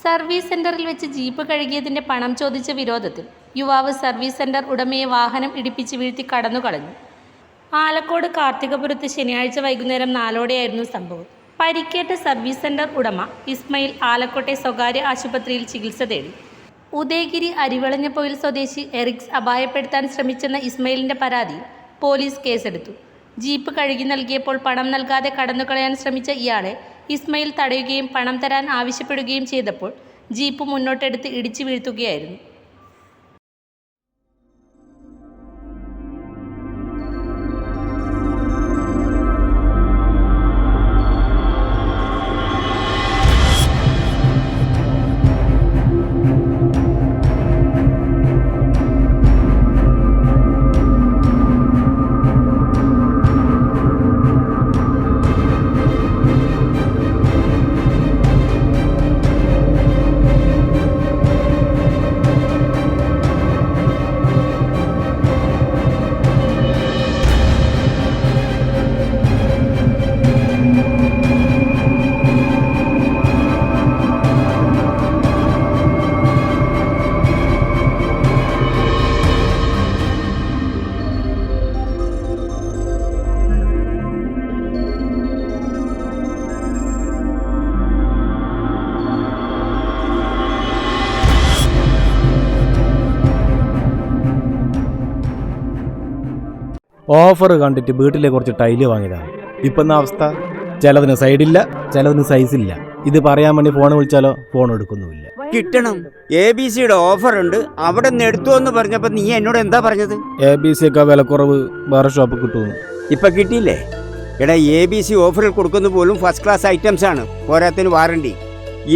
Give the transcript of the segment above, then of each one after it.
Service സെന്ററിൽ വെച്ച് jeep കഴുകിയതിന്റെ പണം ചോദിച്ച വിരോധത്തിൽ യുവാവ് സർവീസ് സെന്റർ ഉടമയെ വാഹനം ഇടിപ്പിച്ച് വീഴ്ത്തി കടന്നുകളഞ്ഞു. ആലക്കോട് കാർത്തികപുരത്ത് ശനിയാഴ്ച വൈകുന്നേരം 4ഓടെയായിരുന്നു സംഭവം. പരിക്കേറ്റ സർവീസ് സെന്റർ ഉടമ ഇസ്മയിൽ ആലക്കോട്ടെ സ്വകാര്യ ആശുപത്രിയിൽ ചികിത്സ തേടി. ഉദയഗിരി അരിവളഞ്ഞപ്പൊയിൽ സ്വദേശി എറിക്സ് അപായപ്പെടുത്താൻ ശ്രമിച്ചെന്ന ഇസ്മയിലിന്റെ പരാതിയിൽ പോലീസ് കേസെടുത്തു. ജീപ്പ് കഴുകി നൽകിയപ്പോൾ പണം നൽകാതെ കടന്നുകളയാൻ ശ്രമിച്ച ഇയാളെ ഇസ്മയിൽ തടയുകയും പണം തരാൻ ആവശ്യപ്പെടുകയും ചെയ്തപ്പോൾ ജീപ്പ് മുന്നോട്ടെടുത്ത് ഇടിച്ചു വീഴ്ത്തുകയായിരുന്നു. ഓഫർ കണ്ടിട്ട് വീട്ടിലെ കുറച്ച് ടൈല് വാങ്ങിയതാണ്. ഇപ്പം അവസ്ഥ, ചിലതിന് സൈഡില്ല, ചിലതിന് സൈസില്ല. ഇത് പറയാൻ വേണ്ടി ഫോൺ വിളിച്ചാലോ ഫോൺ എടുക്കുന്നുമില്ല. കിട്ടണം. ABC-യുടെ ഓഫർ ഉണ്ട്, അവിടെ നിന്ന് എടുത്തു എന്ന് പറഞ്ഞപ്പോ നീ എന്നോട് എന്താ പറഞ്ഞത്? ABC ഒക്കെ വിലക്കുറവ് വേറെ ഷോപ്പ് കിട്ടുന്നു. ഇപ്പൊ കിട്ടിയില്ലേ? എടാ, ABC ഓഫറിൽ കൊടുക്കുന്ന പോലും ഫസ്റ്റ് ക്ലാസ് ഐറ്റംസ് ആണ്, പോരാത്തിന് വാറണ്ടി.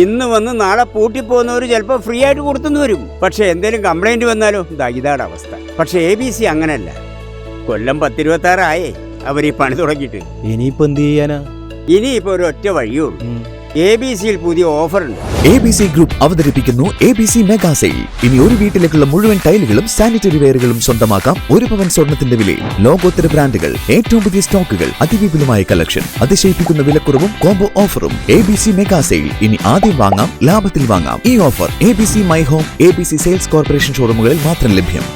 ഇന്ന് വന്ന് നാളെ പൂട്ടിപ്പോകുന്നവർ ചിലപ്പോൾ ഫ്രീ ആയിട്ട് കൊടുത്തു വരും. പക്ഷെ എന്തെങ്കിലും കംപ്ലൈന്റ് വന്നാലോ ഇതാണ് അവസ്ഥ. പക്ഷെ ABC അങ്ങനല്ല. കൊല്ലം 10-26 അവർ ഈ പണി തുടങ്ങിയിട്ട്. ഇനിയിപ്പോ എന്ത് ചെയ്യാനാ? ഇനിയിപ്പോ ഒരു ഒറ്റ വഴിയുള്ളൂ. ABC-യിൽ പുതിയ ഓഫർ ഉണ്ട്. ABC ഗ്രൂപ്പ് അവതരിപ്പിക്കുന്നു ABC മെഗാ സെയിൽ. ഇനി ഒരു വീട്ടിലേക്കുള്ള മുഴുവൻ ടൈലുകളും സാനിറ്ററി വെയറുകളും സ്വന്തമാക്കാം 1 പവൻ സ്വർണത്തിന്റെ വിലയിൽ. ലോകോത്തര ബ്രാൻഡുകൾ, ഏറ്റവും പുതിയ സ്റ്റോക്കുകൾ, അതിവിപുലമായ കളക്ഷൻ, അതിശയിപ്പിക്കുന്ന വിലക്കുറവും കോംബോ ഓഫറും. ABC mega sale. ഇനി ആദ്യം വാങ്ങാം, ലാഭത്തിൽ വാങ്ങാം. ഈ offer ABC my home, ABC sales corporation ഷോറൂമുകളിൽ മാത്രം ലഭ്യം.